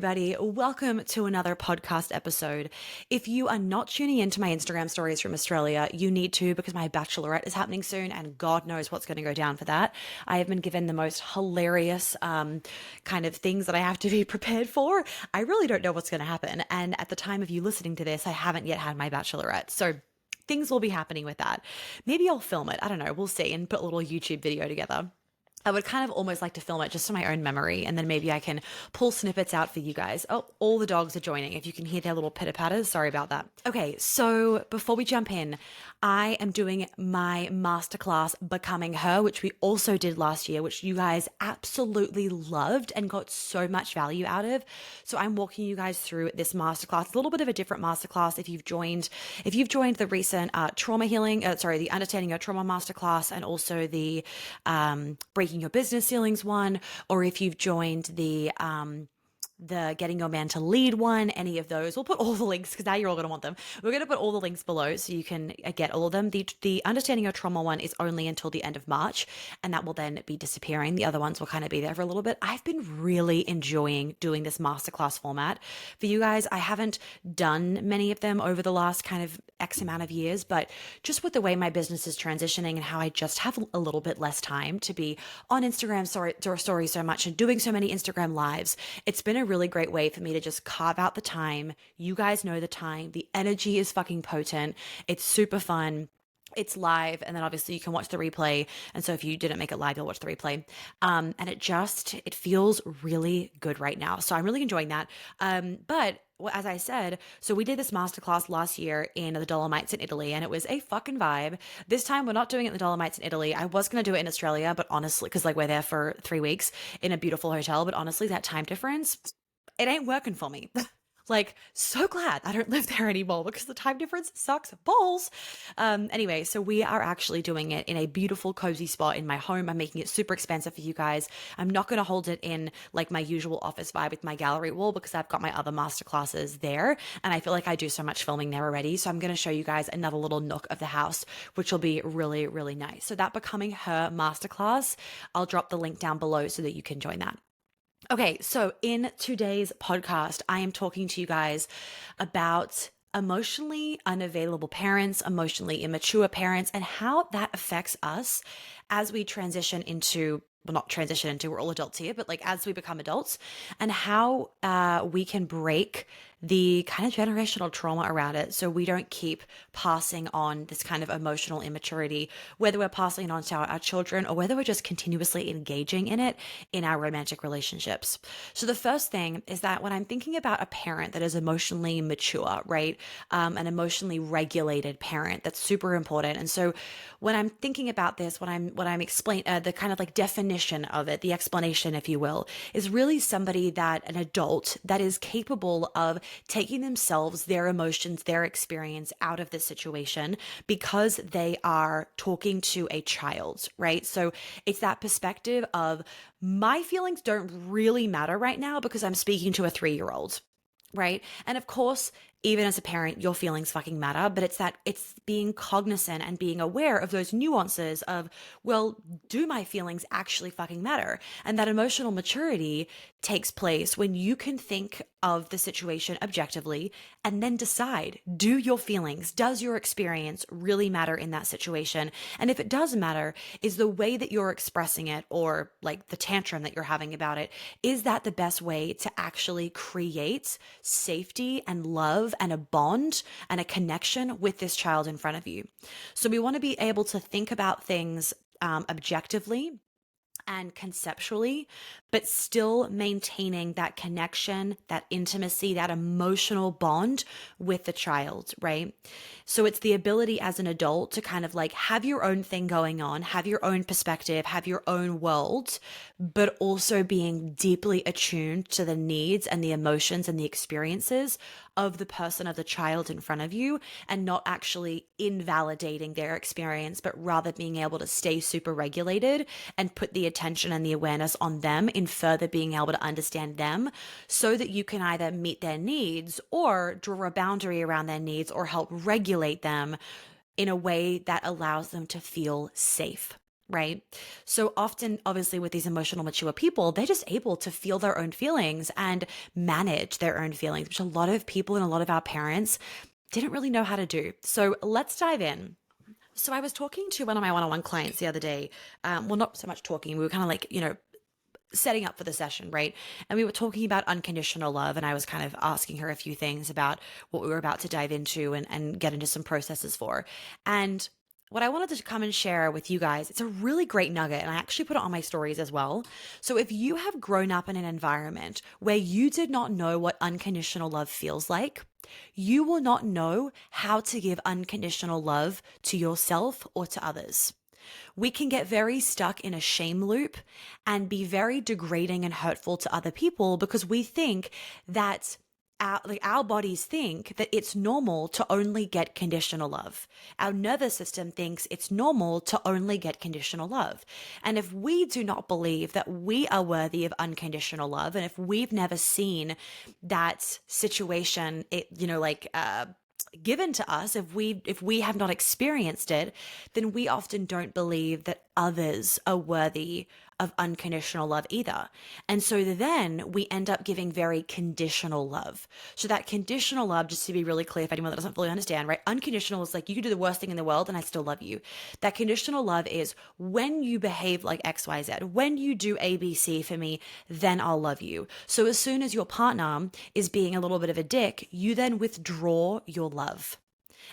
everybody. Welcome to another podcast episode. If you are not tuning into my Instagram stories from Australia, you need to because my bachelorette is happening soon and God knows what's going to go down for that. I have been given the most hilarious kind of things that I have to be prepared for. I really don't know what's going to happen. And at the time of you listening to this, I haven't yet had my bachelorette. So things will be happening with that. Maybe I'll film it. I don't know. We'll see and put a little YouTube video together. I would kind of almost like to film it just to my own memory, and then maybe I can pull snippets out for you guys. Oh, all the dogs are joining. If you can hear their little pitter-patters, sorry about that. Okay, so before we jump in, I am doing my masterclass Becoming Her, which we also did last year, which you guys absolutely loved and got so much value out of. So I'm walking you guys through this masterclass. It's a little bit of a different masterclass if you've joined the recent trauma healing, the Understanding Your Trauma masterclass, and also the Breaking Your Business Ceilings one, or if you've joined the Getting Your Man to Lead one, any of those. We'll put all the links because now you're all going to want them. We're going to put all the links below so you can get all of them. The Understanding Your Trauma one is only until the end of March, and that will then be disappearing. The other ones will kind of be there for a little bit. I've been really enjoying doing this masterclass format. For you guys, I haven't done many of them over the last kind of X amount of years, but just with the way my business is transitioning and how I just have a little bit less time to be on Instagram stories so much and doing so many Instagram lives, it's been a really great way for me to just carve out the time. You guys know the time. The energy is fucking potent. It's super fun. It's live, and then obviously you can watch the replay. And so if you didn't make it live, you'll watch the replay. And it feels really good right now. So I'm really enjoying that. But as I said, so we did this masterclass last year in the Dolomites in Italy, and it was a fucking vibe. This time we're not doing it in the Dolomites in Italy. I was going to do it in Australia, but honestly, because we're there for 3 weeks in a beautiful hotel, but honestly, that time difference, it ain't working for me. So glad I don't live there anymore because the time difference sucks balls. Anyway, so we are actually doing it in a beautiful, cozy spot in my home. I'm making it super expensive for you guys. I'm not going to hold it in my usual office vibe with my gallery wall because I've got my other masterclasses there. And I feel like I do so much filming there already. So I'm going to show you guys another little nook of the house, which will be really, really nice. So that Becoming Her masterclass, I'll drop the link down below so that you can join that. Okay, so in today's podcast, I am talking to you guys about emotionally unavailable parents, emotionally immature parents, and how that affects us as we transition into, well, not transition into, we're all adults here, but as we become adults, and how we can break the kind of generational trauma around it so we don't keep passing on this kind of emotional immaturity, whether we're passing it on to our children or whether we're just continuously engaging in it in our romantic relationships. So the first thing is that when I'm thinking about a parent that is emotionally mature, right, an emotionally regulated parent, that's super important. And so when I'm thinking about this, what I'm explaining, the kind of definition of it, the explanation, if you will, is really somebody an adult that is capable of taking themselves, their emotions, their experience out of this situation because they are talking to a child, right? So it's that perspective of my feelings don't really matter right now because I'm speaking to a 3-year-old. Right. And of course, even as a parent, your feelings fucking matter, but it's being cognizant and being aware of those nuances of, well, do my feelings actually fucking matter? And that emotional maturity takes place when you can think of the situation objectively and then decide, do your feelings, does your experience really matter in that situation? And if it does matter, is the way that you're expressing it or the tantrum that you're having about it, is that the best way to actually create safety and love and a bond and a connection with this child in front of you? So we want to be able to think about things objectively and conceptually, but still maintaining that connection, that intimacy, that emotional bond with the child, right? So it's the ability as an adult to kind of have your own thing going on, have your own perspective, have your own world, but also being deeply attuned to the needs and the emotions and the experiences of the person, of the child in front of you, and not actually invalidating their experience, but rather being able to stay super regulated and put the attention and the awareness on them in further being able to understand them so that you can either meet their needs or draw a boundary around their needs or help regulate them in a way that allows them to feel safe. right? So often, obviously, with these emotional mature people, they're just able to feel their own feelings and manage their own feelings, which a lot of people and a lot of our parents didn't really know how to do. So let's dive in. So I was talking to one of my one-on-one clients the other day. Well, not so much talking. We were kind of like, setting up for the session, right? And we were talking about unconditional love, and I was kind of asking her a few things about what we were about to dive into and get into some processes for. And what I wanted to come and share with you guys, it's a really great nugget, and I actually put it on my stories as well. So if you have grown up in an environment where you did not know what unconditional love feels like, you will not know how to give unconditional love to yourself or to others. We can get very stuck in a shame loop and be very degrading and hurtful to other people because we think that our bodies think that it's normal to only get conditional love. Our nervous system thinks it's normal to only get conditional love. And if we do not believe that we are worthy of unconditional love, and if we've never seen that situation, given to us, if we have not experienced it, then we often don't believe that others are worthy of unconditional love either. And so then we end up giving very conditional love. So that conditional love, just to be really clear for anyone that doesn't fully understand, right? Unconditional is like you could do the worst thing in the world and I still love you. That conditional love is when you behave like XYZ, when you do ABC for me, then I'll love you. So as soon as your partner is being a little bit of a dick, you then withdraw your love.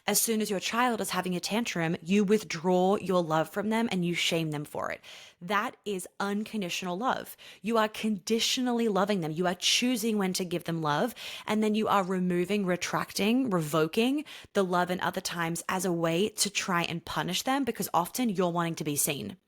As soon as your child is having a tantrum, you withdraw your love from them and you shame them for it. That is unconditional love. You are conditionally loving them. You are choosing when to give them love, and then you are removing, retracting, revoking the love in other times as a way to try and punish them because often you're wanting to be seen.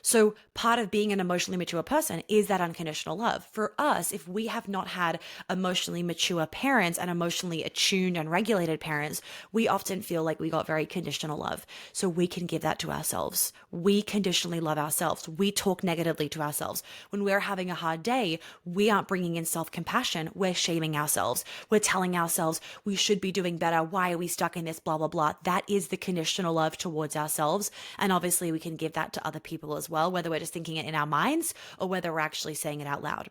So part of being an emotionally mature person is that unconditional love. For us, if we have not had emotionally mature parents and emotionally attuned and regulated parents, we often feel like we got very conditional love. So we can give that to ourselves. We conditionally love ourselves. We talk negatively to ourselves. When we're having a hard day, we aren't bringing in self-compassion. We're shaming ourselves. We're telling ourselves we should be doing better. Why are we stuck in this? Blah, blah, blah. That is the conditional love towards ourselves. And obviously we can give that to other people as well, whether we're just thinking it in our minds or whether we're actually saying it out loud.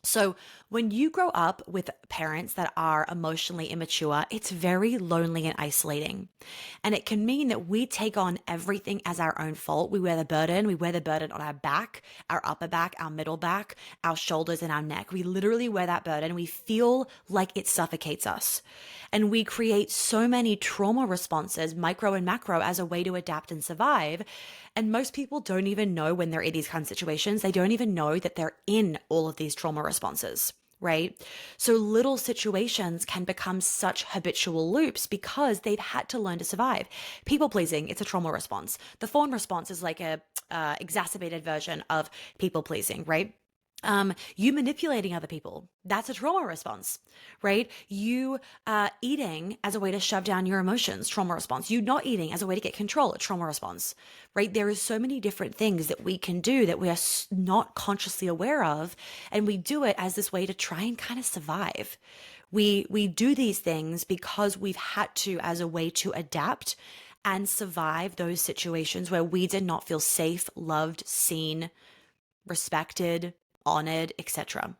So when you grow up with parents that are emotionally immature, it's very lonely and isolating. And it can mean that we take on everything as our own fault. We wear the burden. We wear the burden on our back, our upper back, our middle back, our shoulders, and our neck. We literally wear that burden. We feel like it suffocates us. And we create so many trauma responses, micro and macro, as a way to adapt and survive. And most people don't even know when they're in these kind of situations. They don't even know that they're in all of these trauma responses, right? So little situations can become such habitual loops because they've had to learn to survive. People pleasing, it's a trauma response. The fawn response is like a exacerbated version of people pleasing, right? You manipulating other people, that's a trauma response, right? You eating as a way to shove down your emotions, trauma response. You not eating as a way to get control, a trauma response, right? There is so many different things that we can do that we are not consciously aware of, and we do it as this way to try and kind of survive. We do these things because we've had to as a way to adapt and survive those situations where we did not feel safe, loved, seen, respected, honored, etc.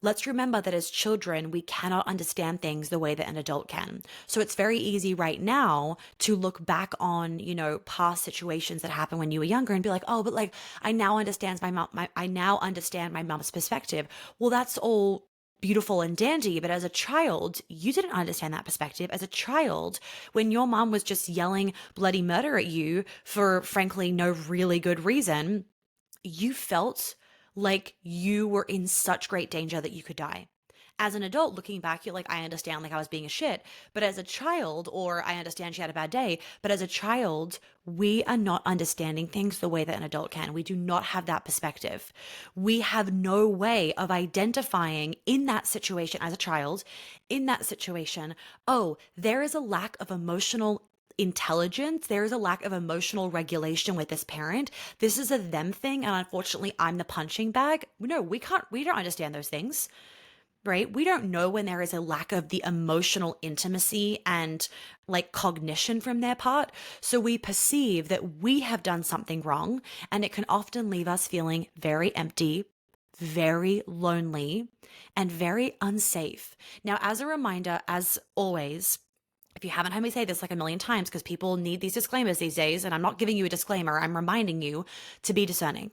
Let's remember that as children, we cannot understand things the way that an adult can. So it's very easy right now to look back on, past situations that happened when you were younger and be like, oh, but like, I now understand my mom's perspective. Well, that's all beautiful and dandy, but as a child, you didn't understand that perspective. As a child, when your mom was just yelling bloody murder at you for frankly no really good reason, you felt like you were in such great danger that you could die. As an adult looking back, you're like, I understand, like I was being a shit. But as a child, or I understand she had a bad day, but as a child, we are not understanding things the way that an adult can. We do not have that perspective. We have no way of identifying in that situation as a child, in that situation, oh, there is a lack of emotional intelligence. There is a lack of emotional regulation with this parent. This is a them thing. And unfortunately, I'm the punching bag. No, we don't understand those things. right? We don't know when there is a lack of the emotional intimacy and like cognition from their part. So we perceive that we have done something wrong, and it can often leave us feeling very empty, very lonely, and very unsafe. Now, as a reminder, as always, if you haven't heard me say this like a million times, because people need these disclaimers these days, and I'm not giving you a disclaimer, I'm reminding you to be discerning,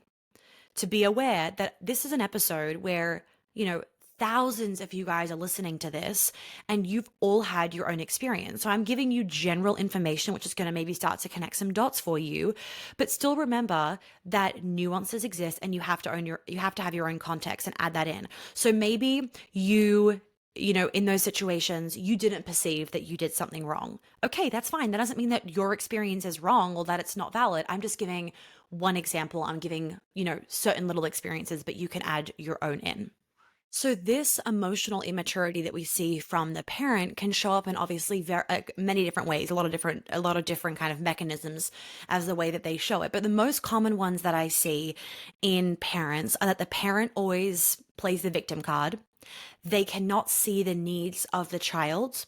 to be aware that this is an episode where, thousands of you guys are listening to this and you've all had your own experience. So I'm giving you general information, which is going to maybe start to connect some dots for you, but still remember that nuances exist and you have to have your own context and add that in. So maybe in those situations, you didn't perceive that you did something wrong. Okay, that's fine. That doesn't mean that your experience is wrong or that it's not valid. I'm just giving one example. I'm giving, certain little experiences, but you can add your own in. So this emotional immaturity that we see from the parent can show up in obviously many different ways, a lot of different kind of mechanisms as the way that they show it. But the most common ones that I see in parents are that the parent always plays the victim card. They cannot see the needs of the child.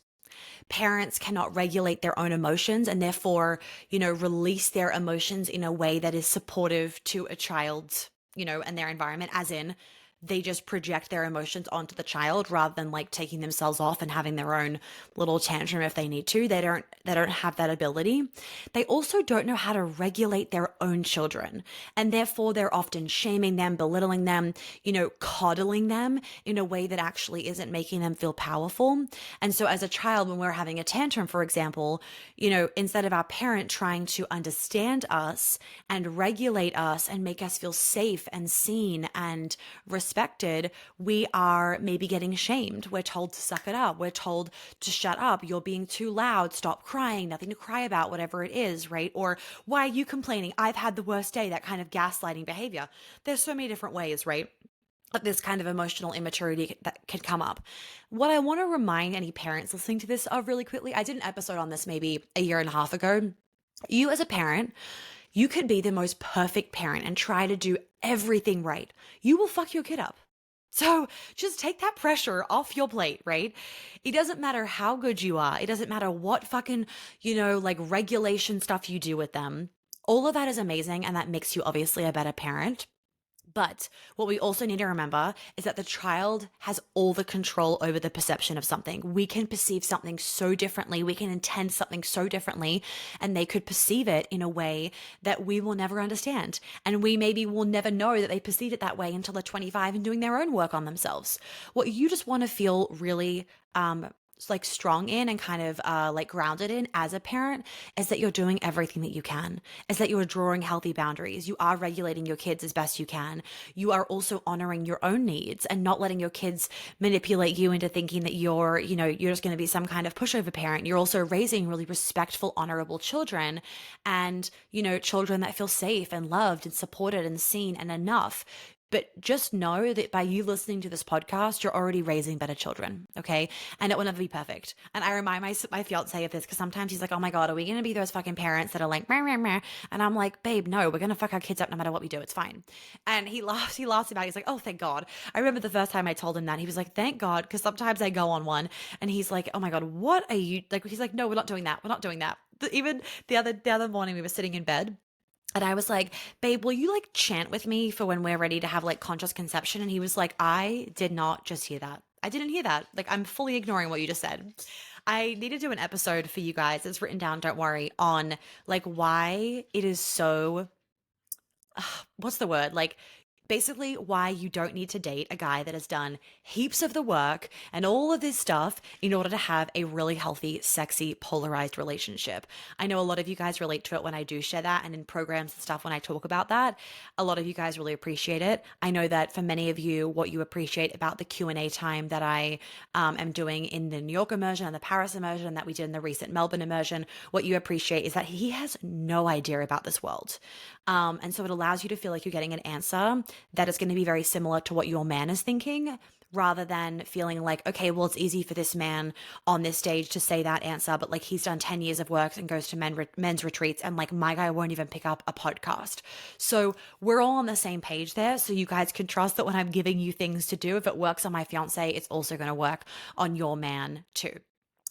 Parents cannot regulate their own emotions and therefore, release their emotions in a way that is supportive to a child, and their environment, as in they just project their emotions onto the child rather than like taking themselves off and having their own little tantrum if they need to. They don't have that ability. They also don't know how to regulate their own children, and therefore they're often shaming them, belittling them, coddling them in a way that actually isn't making them feel powerful. And so as a child, when we're having a tantrum, for example, instead of our parent trying to understand us and regulate us and make us feel safe and seen and respected, we are maybe getting shamed. We're told to suck it up. We're told to shut up. You're being too loud. Stop crying. Nothing to cry about, whatever it is, right? Or why are you complaining? I've had the worst day. That kind of gaslighting behavior. There's so many different ways, right? This kind of emotional immaturity that can come up. What I want to remind any parents listening to this of really quickly, I did an episode on this maybe a year and a half ago. You as a parent, you could be the most perfect parent and try to do everything right. You will fuck your kid up. So just take that pressure off your plate, right? It doesn't matter how good you are. It doesn't matter what fucking, like regulation stuff you do with them. All of that is amazing, and that makes you obviously a better parent. But what we also need to remember is that the child has all the control over the perception of something. We can perceive something so differently. We can intend something so differently, and they could perceive it in a way that we will never understand. And we maybe will never know that they perceive it that way until they're 25 and doing their own work on themselves. What you just want to feel really, like strong in and kind of like grounded in as a parent is that you're doing everything that you can, is that you're drawing healthy boundaries. You are regulating your kids as best you can. You are also honoring your own needs and not letting your kids manipulate you into thinking that you're just going to be some kind of pushover parent. You're also raising really respectful, honorable children, and children that feel safe and loved and supported and seen and enough. But just know that by you listening to this podcast, you're already raising better children, okay? And it will never be perfect. And I remind my fiance of this because sometimes he's like, oh my God, are we going to be those fucking parents that are like, meh, meh, meh? And I'm like, babe, no, we're going to fuck our kids up no matter what we do. It's fine. And he laughs about it. He's like, oh, thank God. I remember the first time I told him that, he was like, thank God. Because sometimes I go on one and he's like, oh my God, what are you, like, he's like, no, we're not doing that. We're not doing that. Even the other morning we were sitting in bed, and I was like, babe, will you like chant with me for when we're ready to have like conscious conception? And he was like, I did not just hear that. I didn't hear that. Like, I'm fully ignoring what you just said. I need to do an episode for you guys. It's written down, don't worry, on like why it is so, what's the word? Like, basically why you don't need to date a guy that has done heaps of the work and all of this stuff in order to have a really healthy, sexy, polarized relationship. I know a lot of you guys relate to it when I do share that, and in programs and stuff when I talk about that. A lot of you guys really appreciate it. I know that for many of you, what you appreciate about the Q&A time that I am doing in the New York immersion and the Paris immersion that we did in the recent Melbourne immersion, what you appreciate is that he has no idea about this world. And so it allows you to feel like you're getting an answer that is going to be very similar to what your man is thinking, rather than feeling like, okay, well, it's easy for this man on this stage to say that answer, but like he's done 10 years of work and goes to men's retreats, and like my guy won't even pick up a podcast. So we're all on the same page there. So you guys can trust that when I'm giving you things to do, if it works on my fiance, it's also going to work on your man too.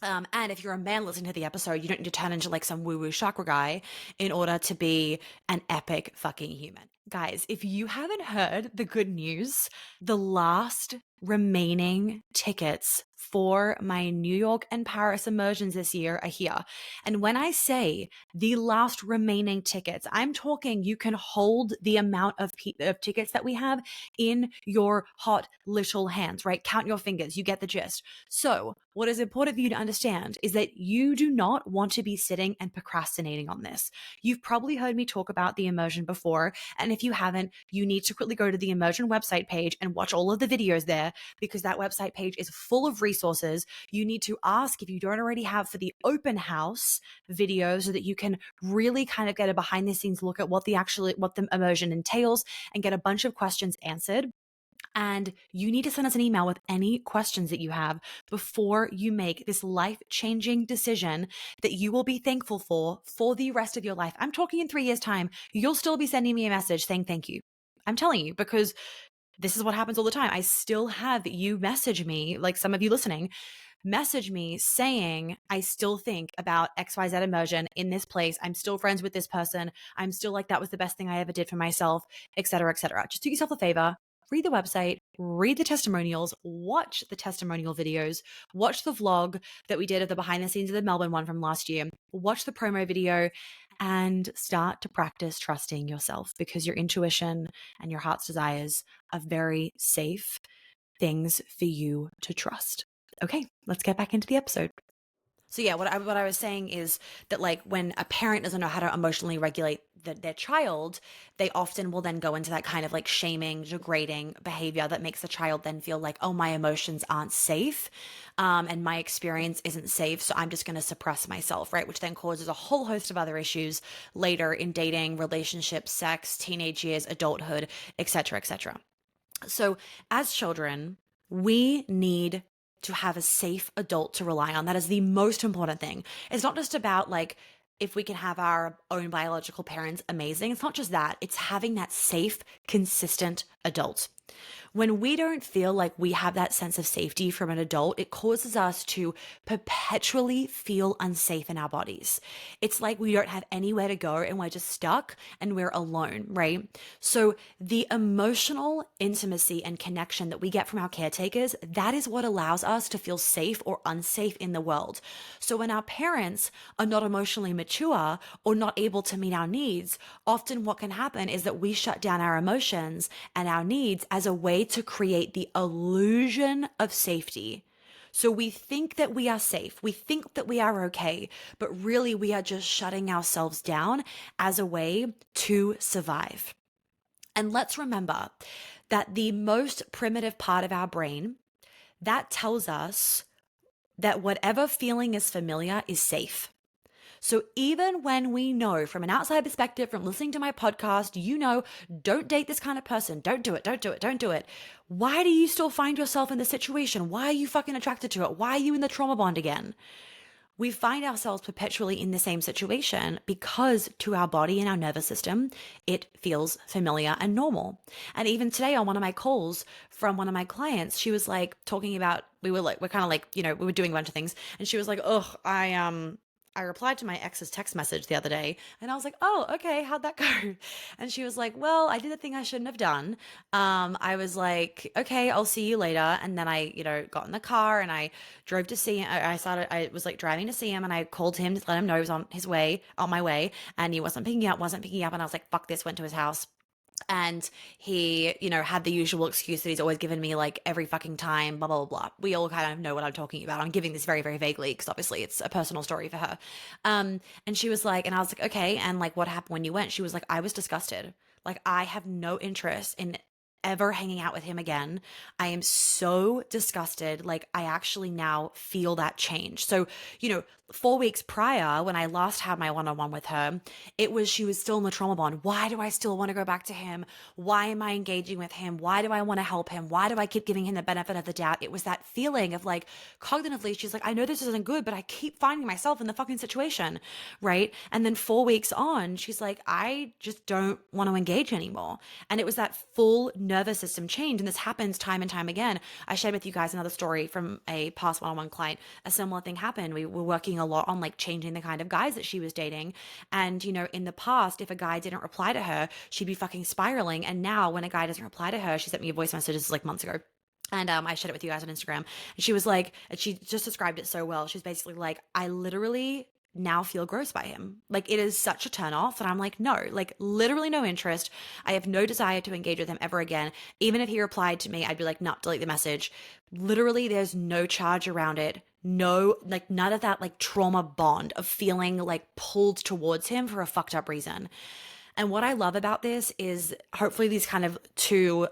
And if you're a man listening to the episode, you don't need to turn into like some woo woo chakra guy in order to be an epic fucking human. Guys, if you haven't heard the good news, the last remaining tickets for my New York and Paris immersions this year are here. And when I say the last remaining tickets, I'm talking you can hold the amount of tickets that we have in your hot little hands, right? Count your fingers. You get the gist. So what is important for you to understand is that you do not want to be sitting and procrastinating on this. You've probably heard me talk about the immersion before. And if you haven't, you need to quickly go to the immersion website page and watch all of the videos there, because that website page is full of resources. You need to ask if you don't already have for the open house video, so that you can really kind of get a behind the scenes look at what the immersion entails and get a bunch of questions answered. And you need to send us an email with any questions that you have before you make this life-changing decision that you will be thankful for the rest of your life. I'm talking in 3 years' time, you'll still be sending me a message saying thank you. I'm telling you, because this is what happens all the time. I still have you message me, like some of you listening, message me saying, I still think about XYZ immersion in this place. I'm still friends with this person. I'm still like, that was the best thing I ever did for myself, et cetera, et cetera. Just do yourself a favor. Read the website, read the testimonials, watch the testimonial videos, watch the vlog that we did of the behind the scenes of the Melbourne one from last year, watch the promo video, and start to practice trusting yourself, because your intuition and your heart's desires are very safe things for you to trust. Okay, let's get back into the episode. So yeah, what I was saying is that like when a parent doesn't know how to emotionally regulate their child, they often will then go into that kind of like shaming, degrading behavior that makes the child then feel like, oh, my emotions aren't safe, and my experience isn't safe, so I'm just going to suppress myself, right? Which then causes a whole host of other issues later in dating, relationships, sex, teenage years, adulthood, etc., etc. So as children, we need to have a safe adult to rely on. That is the most important thing. It's not just about like, if we can have our own biological parents, amazing. It's not just that. It's having that safe, consistent adult. When we don't feel like we have that sense of safety from an adult, it causes us to perpetually feel unsafe in our bodies. It's like we don't have anywhere to go and we're just stuck and we're alone, right? So the emotional intimacy and connection that we get from our caretakers, that is what allows us to feel safe or unsafe in the world. So when our parents are not emotionally mature or not able to meet our needs, often what can happen is that we shut down our emotions and our needs as a way to create the illusion of safety. So we think that we are safe. We think that we are okay, but really we are just shutting ourselves down as a way to survive. And let's remember that the most primitive part of our brain, that tells us that whatever feeling is familiar is safe. So even when we know from an outside perspective, from listening to my podcast, you know, don't date this kind of person. Don't do it. Don't do it. Don't do it. Why do you still find yourself in this situation? Why are you fucking attracted to it? Why are you in the trauma bond again? We find ourselves perpetually in the same situation because to our body and our nervous system, it feels familiar and normal. And even today on one of my calls from one of my clients, she was like talking about, we're kind of like, you know, we were doing a bunch of things. And she was like, oh, I replied to my ex's text message the other day, and I was like, oh, okay, how'd that go? And she was like, well, I did the thing I shouldn't have done. I was like, okay, I'll see you later. And then I, got in the car and I drove to see him. I was like driving to see him, and I called him to let him know he was on my way, and he wasn't picking up. And I was like, fuck this, went to his house. And he, had the usual excuse that he's always given me like every fucking time, blah, blah, blah, blah. We all kind of know what I'm talking about. I'm giving this very, very vaguely because obviously it's a personal story for her. And she was like, and I was like, okay. And like, what happened when you went? She was like, I was disgusted. Like, I have no interest in ever hanging out with him again. I am so disgusted. Like, I actually now feel that change. So, 4 weeks prior, when I last had my one-on-one with her, she was still in the trauma bond. Why do I still want to go back to him? Why am I engaging with him? Why do I want to help him? Why do I keep giving him the benefit of the doubt? It was that feeling of like, cognitively, she's like, I know this isn't good, but I keep finding myself in the fucking situation, right? And then 4 weeks on, she's like, I just don't want to engage anymore. And it was that full nervous system change. And this happens time and time again. I shared with you guys another story from a past one-on-one client. A similar thing happened. We were working a lot on like changing the kind of guys that she was dating. And, in the past, if a guy didn't reply to her, she'd be fucking spiraling. And now when a guy doesn't reply to her, she sent me a voice message, this is like months ago. And I shared it with you guys on Instagram. And she was like, and she just described it so well. She's basically like, I literally now feel gross by him. Like, it is such a turn off. And I'm like, no, like literally no interest. I have no desire to engage with him ever again. Even if he replied to me, I'd be like, no, delete the message. Literally, there's no charge around it. No, like none of that like trauma bond of feeling like pulled towards him for a fucked up reason. And what I love about this is hopefully these kind of two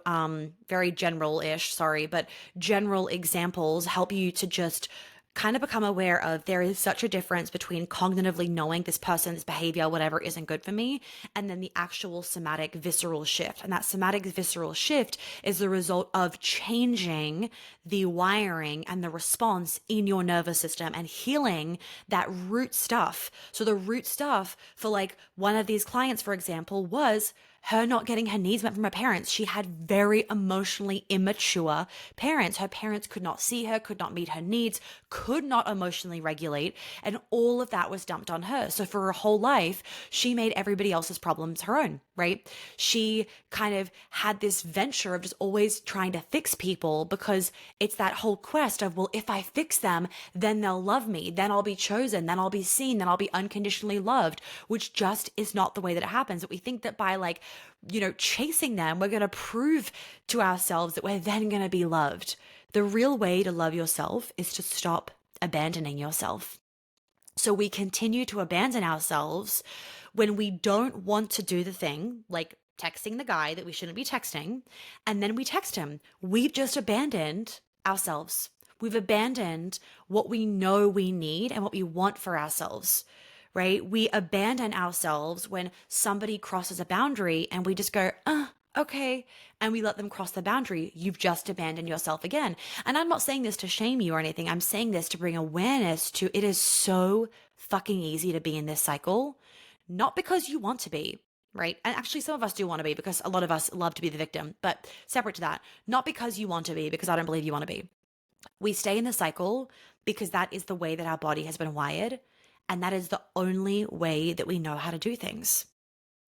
very general-ish, sorry, but general examples help you to just kind of become aware of there is such a difference between cognitively knowing this person's behavior, whatever isn't good for me, and then the actual somatic visceral shift. And that somatic visceral shift is the result of changing the wiring and the response in your nervous system and healing that root stuff. So the root stuff for like one of these clients, for example, was her not getting her needs met from her parents. She had very emotionally immature parents. Her parents could not see her, could not meet her needs, could not emotionally regulate, and all of that was dumped on her. So for her whole life, she made everybody else's problems her own, right? She kind of had this venture of just always trying to fix people because it's that whole quest of, well, if I fix them, then they'll love me, then I'll be chosen, then I'll be seen, then I'll be unconditionally loved, which just is not the way that it happens. But we think that by like, chasing them, we're going to prove to ourselves that we're then going to be loved. The real way to love yourself is to stop abandoning yourself. So we continue to abandon ourselves when we don't want to do the thing, like texting the guy that we shouldn't be texting, and then we text him. We've just abandoned ourselves. We've abandoned what we know we need and what we want for ourselves. Right? We abandon ourselves when somebody crosses a boundary and we just go, okay. And we let them cross the boundary. You've just abandoned yourself again. And I'm not saying this to shame you or anything. I'm saying this to bring awareness to it is so fucking easy to be in this cycle, not because you want to be, right? And actually some of us do want to be because a lot of us love to be the victim, but separate to that, not because you want to be, because I don't believe you want to be. We stay in the cycle because that is the way that our body has been wired. And that is the only way that we know how to do things.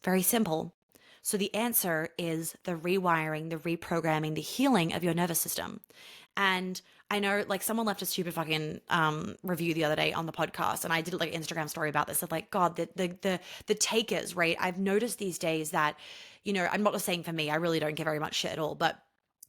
Very simple. So the answer is the rewiring, the reprogramming, the healing of your nervous system. And I know like someone left a stupid fucking review the other day on the podcast, and I did like an Instagram story about this of like, God, the takers, right? I've noticed these days that, I'm not just saying for me, I really don't give very much shit at all, but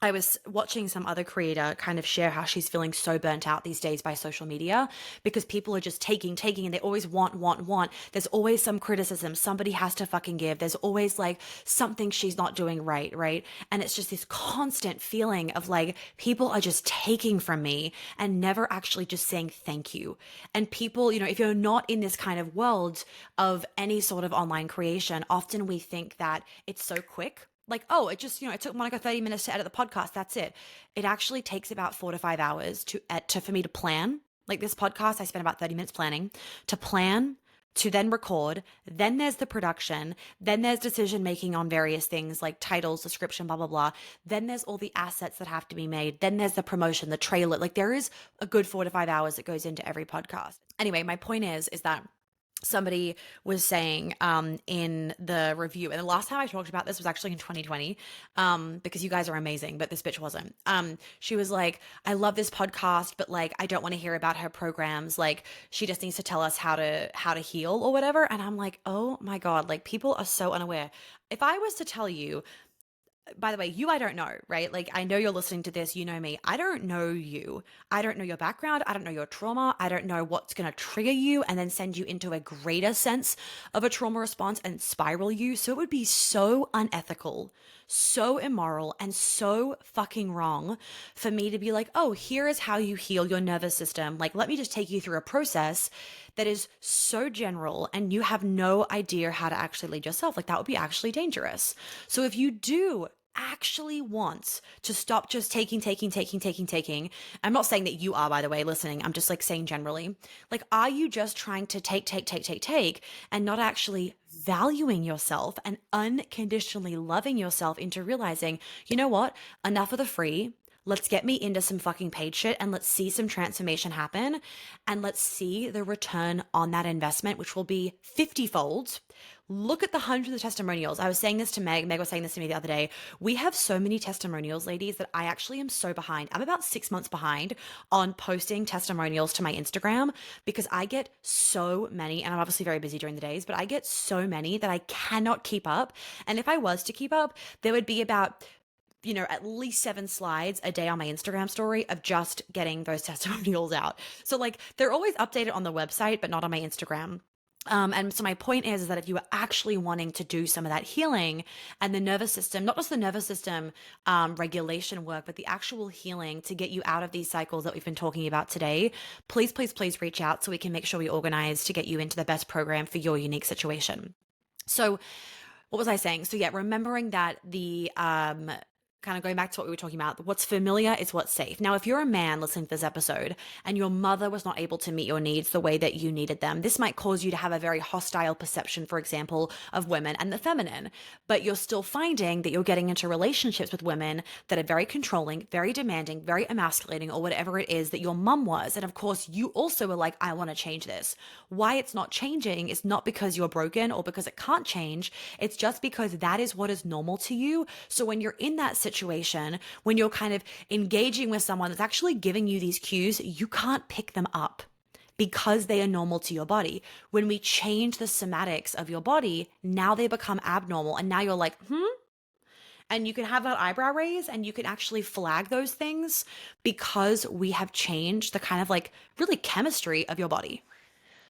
I was watching some other creator kind of share how she's feeling so burnt out these days by social media because people are just taking, and they always want. There's always some criticism. Somebody has to fucking give. There's always like something she's not doing right, right? And it's just this constant feeling of like people are just taking from me and never actually just saying thank you. And people, if you're not in this kind of world of any sort of online creation, often we think that it's so quick. Like, oh, it just, it took Monica 30 minutes to edit the podcast. That's it. It actually takes about 4 to 5 hours for me to plan. Like this podcast, I spent about 30 minutes planning, to then record. Then there's the production. Then there's decision making on various things like titles, description, blah, blah, blah. Then there's all the assets that have to be made. Then there's the promotion, the trailer. Like there is a good 4 to 5 hours that goes into every podcast. Anyway, my point is that somebody was saying in the review, and the last time I talked about this was actually in 2020, because you guys are amazing, but this bitch wasn't. She was like, I love this podcast, but like I don't want to hear about her programs. Like she just needs to tell us how to heal or whatever. And I'm like, oh my God, like people are so unaware. If I was to tell you, by the way, I don't know, right? Like, I know you're listening to this, you know me. I don't know you. I don't know your background. I don't know your trauma. I don't know what's going to trigger you and then send you into a greater sense of a trauma response and spiral you. So it would be so unethical, so immoral and so fucking wrong for me to be like, oh, here is how you heal your nervous system. Like, let me just take you through a process that is so general and you have no idea how to actually lead yourself. Like, that would be actually dangerous. So if you do actually want to stop just taking. I'm not saying that you are, by the way, listening. I'm just like saying generally, like, are you just trying to take and not actually valuing yourself and unconditionally loving yourself into realizing, you know what? Enough of the free. Let's get me into some fucking paid shit and let's see some transformation happen. And let's see the return on that investment, which will be 50 fold. Look at the hundreds of testimonials. I was saying this to Meg. Meg was saying this to me the other day. We have so many testimonials, ladies, that I actually am so behind. I'm about 6 months behind on posting testimonials to my Instagram because I get so many, and I'm obviously very busy during the days, but I get so many that I cannot keep up. And if I was to keep up, there would be about at least 7 slides a day on my Instagram story of just getting those testimonials out. So like they're always updated on the website, but not on my Instagram. And so my point is that if you are actually wanting to do some of that healing and the nervous system, not just the nervous system regulation work, but the actual healing to get you out of these cycles that we've been talking about today, please reach out so we can make sure we organize to get you into the best program for your unique situation. So what was I saying? So yeah, remembering that the kind of going back to what we were talking about, what's familiar is what's safe. Now, if you're a man listening to this episode and your mother was not able to meet your needs the way that you needed them, this might cause you to have a very hostile perception, for example, of women and the feminine. But you're still finding that you're getting into relationships with women that are very controlling, very demanding, very emasculating, or whatever it is that your mum was. And of course, you also were like, I want to change this. Why it's not changing is not because you're broken or because it can't change. It's just because that is what is normal to you. So when you're in that situation, when you're kind of engaging with someone that's actually giving you these cues, you can't pick them up because they are normal to your body. When we change the somatics of your body, now they become abnormal. And now you're like, and you can have that eyebrow raise and you can actually flag those things because we have changed the kind of like really chemistry of your body.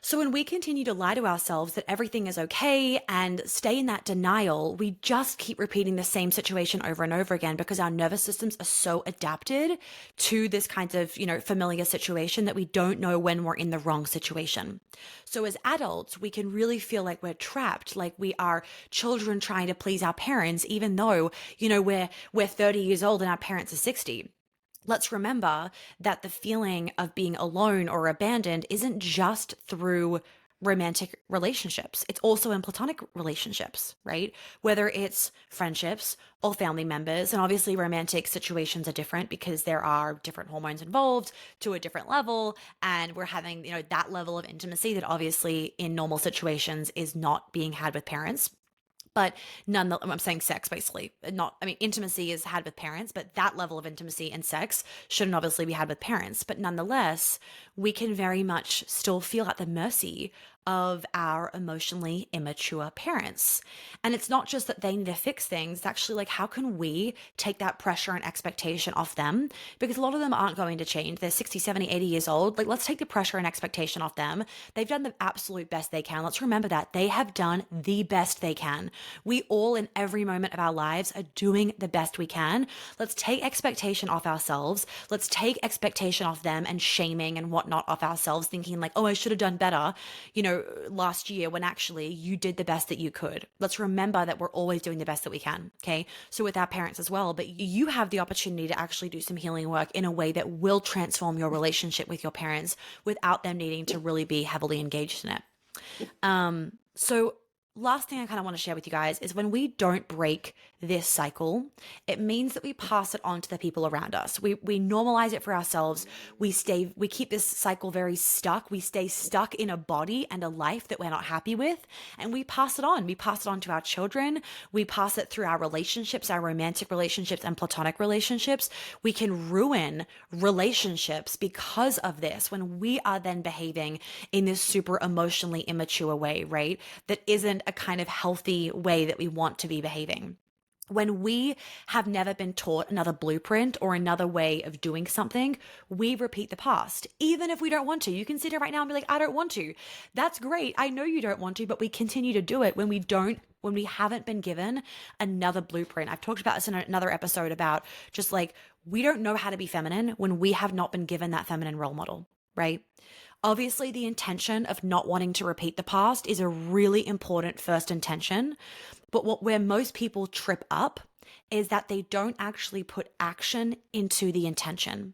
So when we continue to lie to ourselves that everything is okay and stay in that denial, we just keep repeating the same situation over and over again because our nervous systems are so adapted to this kind of, familiar situation that we don't know when we're in the wrong situation. So as adults, we can really feel like we're trapped, like we are children trying to please our parents, even though, we're 30 years old and our parents are 60. Let's remember that the feeling of being alone or abandoned isn't just through romantic relationships. It's also in platonic relationships, right? Whether it's friendships or family members. And obviously romantic situations are different because there are different hormones involved to a different level. And we're having, that level of intimacy that obviously in normal situations is not being had with parents. But I'm saying sex basically. Intimacy is had with parents, but that level of intimacy and sex shouldn't obviously be had with parents. But nonetheless, we can very much still feel at the mercy of our emotionally immature parents. And it's not just that they need to fix things. It's actually like, how can we take that pressure and expectation off them? Because a lot of them aren't going to change. They're 60, 70, 80 years old. Like, let's take the pressure and expectation off them. They've done the absolute best they can. Let's remember that they have done the best they can. We all in every moment of our lives are doing the best we can. Let's take expectation off ourselves. Let's take expectation off them and shaming and whatnot off ourselves, thinking like, oh, I should have done better, last year, when actually you did the best that you could. Let's remember that we're always doing the best that we can. Okay. So with our parents as well, but you have the opportunity to actually do some healing work in a way that will transform your relationship with your parents without them needing to really be heavily engaged in it. So last thing I kind of want to share with you guys is when we don't break this cycle, it means that we pass it on to the people around us. We normalize it for ourselves. We keep this cycle very stuck. We stay stuck in a body and a life that we're not happy with, and we pass it on. We pass it on to our children. We pass it through our relationships, our romantic relationships and platonic relationships. We can ruin relationships because of this when we are then behaving in this super emotionally immature way, right? That isn't a kind of healthy way that we want to be behaving. When we have never been taught another blueprint or another way of doing something, we repeat the past, even if we don't want to. You can sit here right now and be like, I don't want to. That's great. I know you don't want to, but we continue to do it when we haven't been given another blueprint. I've talked about this in another episode about just like, we don't know how to be feminine when we have not been given that feminine role model, right? Obviously, the intention of not wanting to repeat the past is a really important first intention. But where most people trip up is that they don't actually put action into the intention.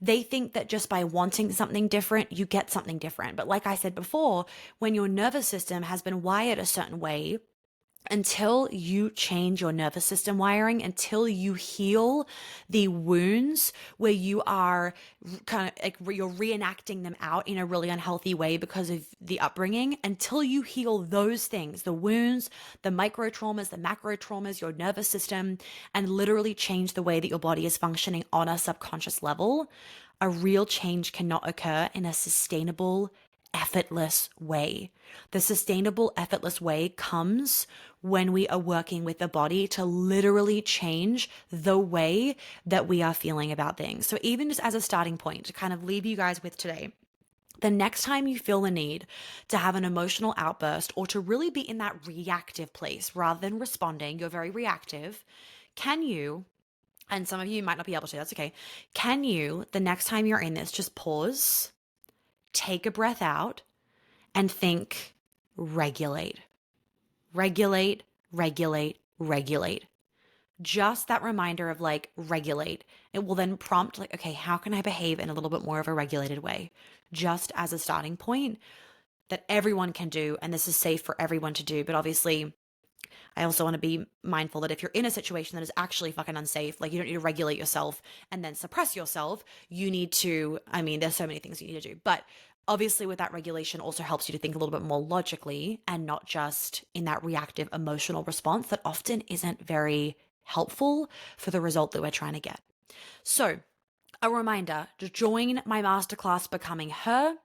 They think that just by wanting something different, you get something different. But like I said before, when your nervous system has been wired a certain way, until you change your nervous system wiring, until you heal the wounds where you are kind of like you're reenacting them out in a really unhealthy way because of the upbringing, until you heal those things, the wounds, the micro traumas, the macro traumas, your nervous system, and literally change the way that your body is functioning on a subconscious level, a real change cannot occur in a sustainable, effortless way. The sustainable, effortless way comes when we are working with the body to literally change the way that we are feeling about things. So even just as a starting point to kind of leave you guys with today, the next time you feel the need to have an emotional outburst or to really be in that reactive place rather than responding, you're very reactive, can you, and some of you might not be able to, that's okay, can you, the next time you're in this, just pause, take a breath out, and think, regulate, regulate, regulate, regulate. Just that reminder of like regulate. It will then prompt like, okay, how can I behave in a little bit more of a regulated way? Just as a starting point that everyone can do. And this is safe for everyone to do. But obviously, I also want to be mindful that if you're in a situation that is actually fucking unsafe, like you don't need to regulate yourself and then suppress yourself. You need to, I mean, there's so many things you need to do. But obviously, with that regulation also helps you to think a little bit more logically and not just in that reactive emotional response that often isn't very helpful for the result that we're trying to get. So, a reminder to join my masterclass Becoming Her.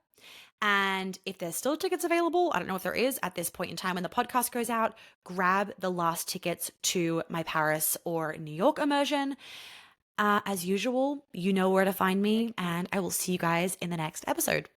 And if there's still tickets available, I don't know if there is at this point in time when the podcast goes out, grab the last tickets to my Paris or New York immersion. As usual, you know where to find me, and I will see you guys in the next episode.